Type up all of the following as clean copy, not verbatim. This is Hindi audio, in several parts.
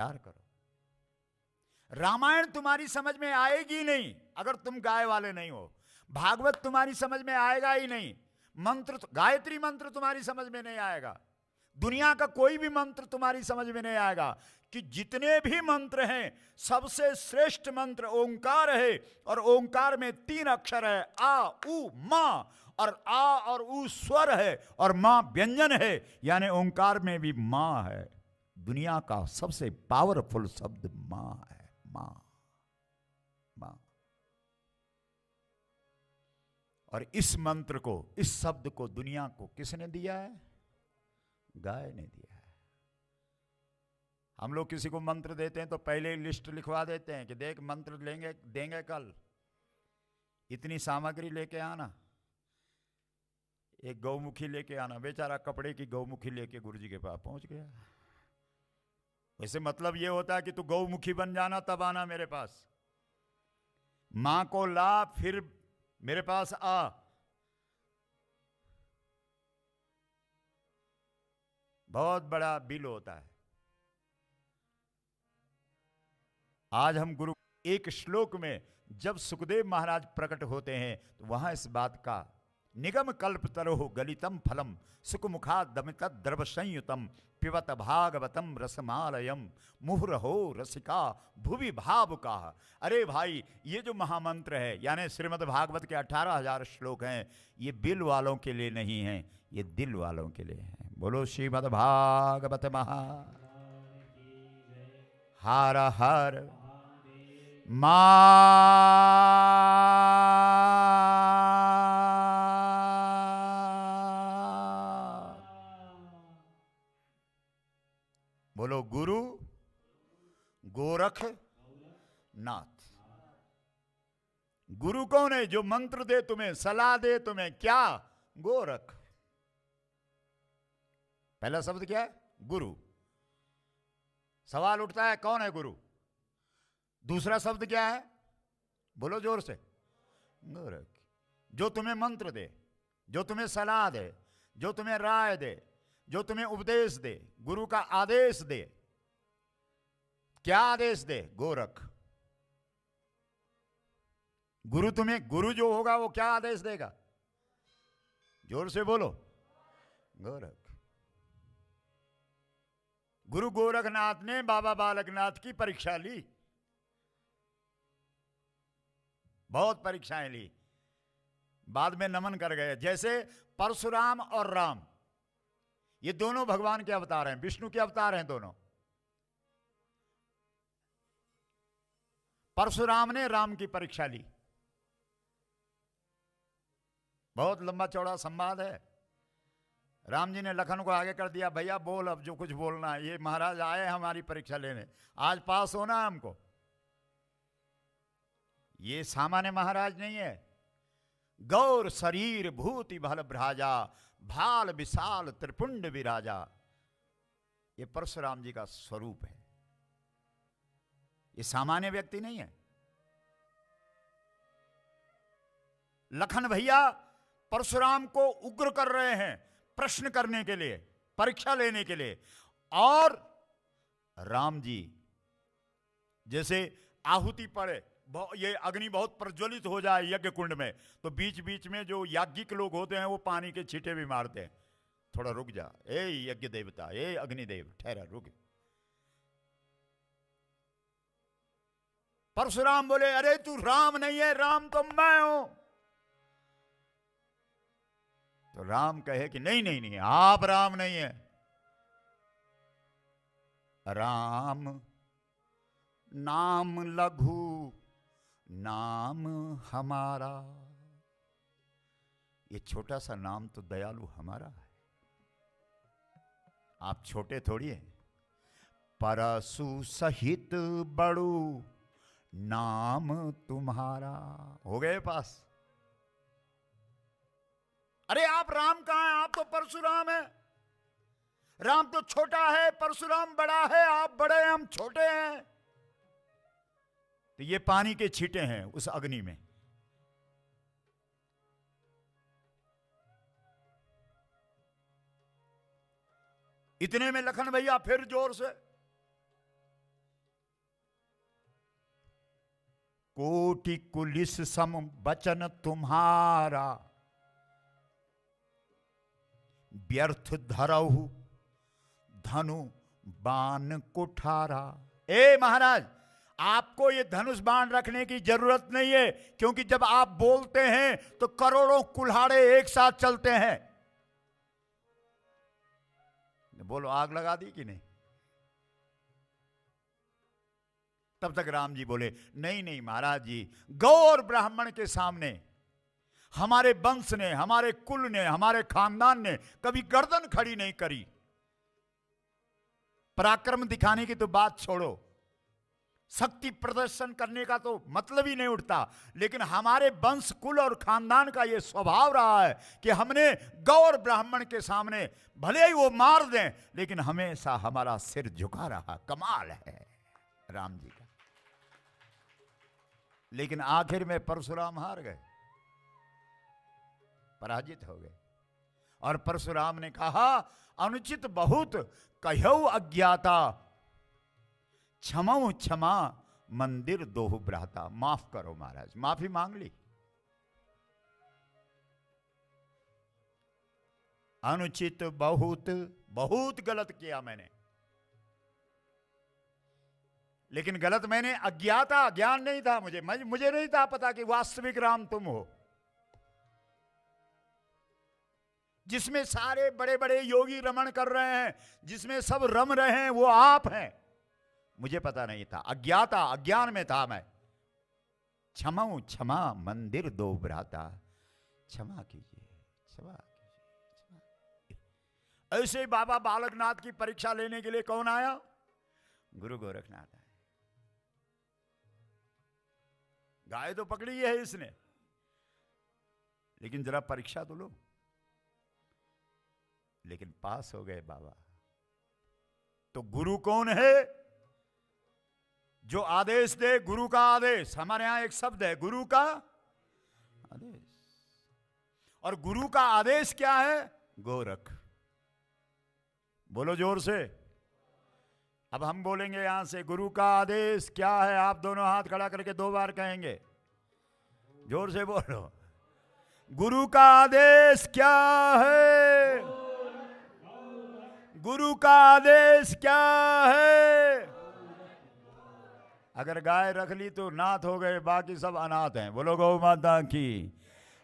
प्यार करो। रामायण तुम्हारी समझ में आएगी नहीं अगर तुम गाय वाले नहीं हो। भागवत तुम्हारी समझ में आएगा ही नहीं। मंत्र, गायत्री मंत्र तुम्हारी समझ में नहीं आएगा। दुनिया का कोई भी मंत्र तुम्हारी समझ में नहीं आएगा। कि जितने भी मंत्र हैं सबसे श्रेष्ठ मंत्र ओंकार है, और ओंकार में 3 अक्षर है, आ उ मां, और आ और उ स्वर है और मां व्यंजन है, यानी ओंकार में भी मां है। दुनिया का सबसे पावरफुल शब्द मां है। मां, मां। और इस मंत्र को, इस शब्द को दुनिया को किसने दिया है? गाय ने दिया है। हम लोग किसी को मंत्र देते हैं तो पहले ही लिस्ट लिखवा देते हैं कि देख मंत्र लेंगे, देंगे कल, इतनी सामग्री लेके आना, एक गौमुखी लेके आना। बेचारा कपड़े की गौमुखी लेके गुरुजी के पास पहुंच गया। वैसे मतलब ये होता है कि तू गौमुखी बन जाना तब आना मेरे पास। मां को ला फिर मेरे पास आ। बहुत बड़ा बिल होता है। आज हम गुरु एक श्लोक में जब सुखदेव महाराज प्रकट होते हैं तो वहां इस बात का निगम कल्प तरोह गलितम फलम सुखमुखा दमित द्रव संयुतम पिबत भागवतम रसमालयम मुहुरहो रसिका भुवि भावुका। अरे भाई, ये जो महामंत्र है यानी श्रीमद् भागवत के 18,000 श्लोक हैं, ये बिल वालों के लिए नहीं है, ये दिल वालों के लिए है। बोलो श्रीमद् भागवत महा हर हर बोलो गुरु गोरख नाथ। गुरु कौन है? जो मंत्र दे तुम्हें, सलाह दे तुम्हें। क्या? गोरख। पहला शब्द क्या है? गुरु। सवाल उठता है कौन है गुरु? दूसरा शब्द क्या है? बोलो जोर से। गोरख। जो तुम्हें मंत्र दे, जो तुम्हें सलाह दे, जो तुम्हें राय दे, जो तुम्हें उपदेश दे, गुरु का आदेश दे। क्या आदेश दे? गोरख। गुरु तुम्हें, गुरु जो होगा वो क्या आदेश देगा? जोर से बोलो। गोरख। गुरु गोरखनाथ ने बाबा बालकनाथ की परीक्षा ली, बहुत परीक्षाएं ली, बाद में नमन कर गए। जैसे परशुराम और राम, ये दोनों भगवान के अवतार हैं, विष्णु के अवतार हैं दोनों। परशुराम ने राम की परीक्षा ली। बहुत लंबा चौड़ा संवाद है। राम जी ने लखन को आगे कर दिया, भैया बोल अब जो कुछ बोलना है, ये महाराज आए हमारी परीक्षा लेने, आज पास होना है हमको। ये सामान्य महाराज नहीं है। गौर शरीर भूति भल भ्राजा, भाल विशाल त्रिपुंड विराजा। ये परशुराम जी का स्वरूप है। ये सामान्य व्यक्ति नहीं है। लखन भैया परशुराम को उग्र कर रहे हैं प्रश्न करने के लिए, परीक्षा लेने के लिए। और राम जी जैसे आहुति पड़े, ये अग्नि बहुत प्रज्वलित हो जाए यज्ञ कुंड में, तो बीच बीच में जो याज्ञिक लोग होते हैं वो पानी के छींटे भी मारते हैं, थोड़ा रुक जा, ए यज्ञ देवता, ए अग्निदेव, ठहरा, रुक। परशुराम बोले, अरे तू राम नहीं है, राम तो मैं हूं। तो राम कहे कि नहीं नहीं नहीं, आप राम नहीं है। राम नाम लघु नाम हमारा। ये छोटा सा नाम तो दयालु हमारा है, आप छोटे थोड़ी हैं। परशु सहित बड़ू नाम तुम्हारा। हो गए पास। अरे आप राम कहां हैं? आप तो परशुराम हैं। राम तो छोटा है, परशुराम बड़ा है, आप बड़े हैं, हम छोटे हैं। तो ये पानी के छींटे हैं उस अग्नि में। इतने में लखन भैया फिर जोर से, कोटि कुलिस सम बचन तुम्हारा, व्यर्थ धरहु धनु बाण कुठारा। ए महाराज, आपको ये धनुष बाण रखने की जरूरत नहीं है, क्योंकि जब आप बोलते हैं तो करोड़ों कुल्हाड़े एक साथ चलते हैं। बोलो, आग लगा दी कि नहीं? तब तक राम जी बोले, नहीं नहीं महाराज जी, गौ और ब्राह्मण के सामने हमारे वंश ने, हमारे कुल ने, हमारे खानदान ने कभी गर्दन खड़ी नहीं करी। पराक्रम दिखाने की तो बात छोड़ो, शक्ति प्रदर्शन करने का तो मतलब ही नहीं उठता, लेकिन हमारे वंश कुल और खानदान का यह स्वभाव रहा है कि हमने गौ और ब्राह्मण के सामने भले ही वो मार दें, लेकिन हमेशा हमारा सिर झुका रहा। कमाल है राम जी का। लेकिन आखिर में परशुराम हार गए, पराजित हो गए। और परशुराम ने कहा, अनुचित बहुत कह्यऊ अज्ञाता, क्षमऊ क्षमा मंदिर दोहु भ्राता। माफ करो महाराज, माफी मांग ली। अनुचित बहुत, बहुत गलत किया मैंने, लेकिन गलत मैंने अज्ञाता, ज्ञान नहीं था मुझे नहीं था पता कि वास्तविक राम तुम हो, जिसमें सारे बड़े बड़े योगी रमण कर रहे हैं, जिसमें सब रम रहे हैं, वो आप हैं। मुझे पता नहीं था, अज्ञाता, अज्ञान में था मैं। क्षमाऊं क्षमा मंदिर दो भ्राता, क्षमा कीजिए, क्षमा कीजिए। ऐसे ही बाबा बालकनाथ की परीक्षा लेने के लिए कौन आया? गुरु गोरखनाथ आए। गाय तो पकड़ी है इसने, लेकिन जरा परीक्षा तो लो। लेकिन पास हो गए बाबा। तो गुरु कौन है? जो आदेश दे, गुरु का आदेश। हमारे यहां एक शब्द है, गुरु का आदेश। और गुरु का आदेश क्या है? गोरख। बोलो जोर से। अब हम बोलेंगे यहां से, गुरु का आदेश क्या है? आप दोनों हाथ खड़ा करके 2 बार कहेंगे, जोर से बोलो। गुरु का आदेश क्या है? गुरु का आदेश क्या है? अगर गाय रख ली तो नाथ हो गए, बाकी सब अनाथ हैं। बोलो गौ माता की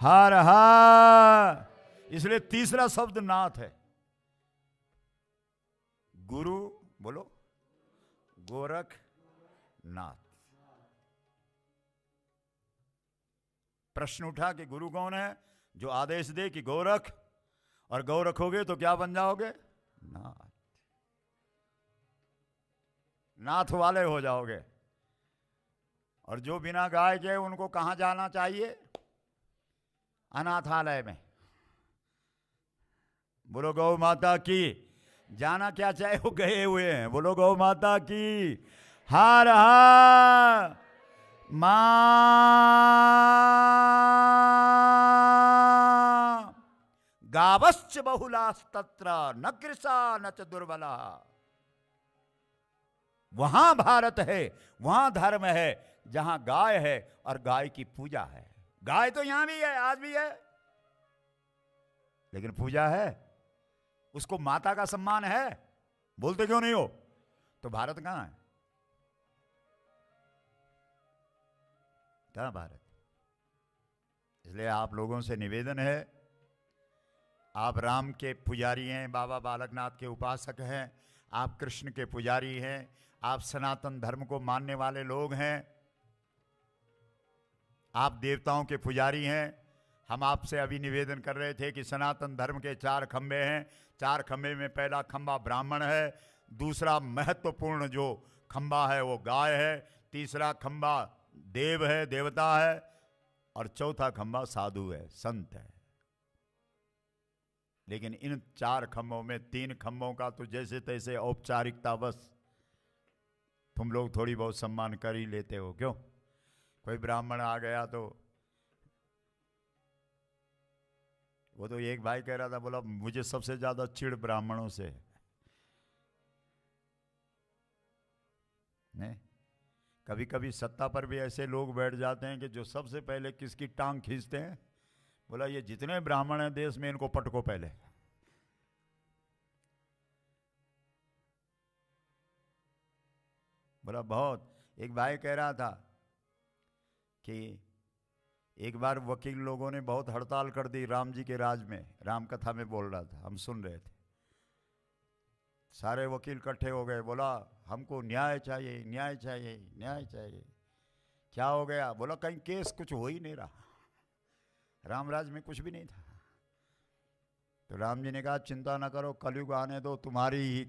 हर हर। इसलिए तीसरा शब्द नाथ है। गुरु बोलो, गोरख नाथ। प्रश्न उठा कि गुरु कौन है? जो आदेश दे कि गोरख, और गौ रखोगे तो क्या बन जाओगे? नाथ। नाथ वाले हो जाओगे। और जो बिना गाय के, उनको कहां जाना चाहिए? अनाथालय में। बोलो गौ माता की। जाना क्या चाहे वो गए हुए हैं। बोलो गौ माता की हर हर। मां गावश्च बहुलास्तत्र न कृषा न च दुर्बला। वहां भारत है, वहां धर्म है, जहां गाय है और गाय की पूजा है। गाय तो यहां भी है, आज भी है, लेकिन पूजा है। उसको माता का सम्मान है। बोलते क्यों नहीं हो? तो भारत कहां है? कहां भारत? इसलिए आप लोगों से निवेदन है, आप राम के पुजारी हैं, बाबा बालकनाथ के उपासक हैं, आप कृष्ण के पुजारी हैं, आप सनातन धर्म को मानने वाले लोग हैं, आप देवताओं के पुजारी हैं। हम आपसे अभी निवेदन कर रहे थे कि सनातन धर्म के 4 खंबे हैं। 4 खंबे में पहला खंबा ब्राह्मण है, दूसरा महत्वपूर्ण जो खंबा है वो गाय है, तीसरा खंबा देव है, देवता है, और चौथा खंबा साधु है, संत है। लेकिन इन 4 खंभों में 3 खंभों का तो जैसे तैसे औपचारिकता, बस तुम लोग थोड़ी बहुत सम्मान कर ही लेते हो। क्यों? कोई ब्राह्मण आ गया तो वो तो एक भाई कह रहा था, बोला मुझे सबसे ज्यादा चिढ़ ब्राह्मणों से है। कभी कभी सत्ता पर भी ऐसे लोग बैठ जाते हैं कि जो सबसे पहले किसकी टांग खींचते हैं, बोला ये जितने ब्राह्मण हैं देश में इनको पटको पहले। बोला बहुत। एक भाई कह रहा था कि एक बार वकील लोगों ने बहुत हड़ताल कर दी राम जी के राज में, राम कथा में बोल रहा था, हम सुन रहे थे। सारे वकील इकट्ठे हो गए, बोला हमको न्याय चाहिए, न्याय चाहिए, न्याय चाहिए। क्या हो गया? बोला कहीं केस कुछ हो ही नहीं रहा, रामराज में कुछ भी नहीं था। तो राम जी ने कहा चिंता ना करो, कलयुग आने दो, तुम्हारी ही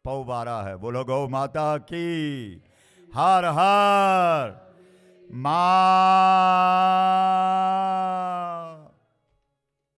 पौ बारा है। बोलो गौ माता की, हर हर मा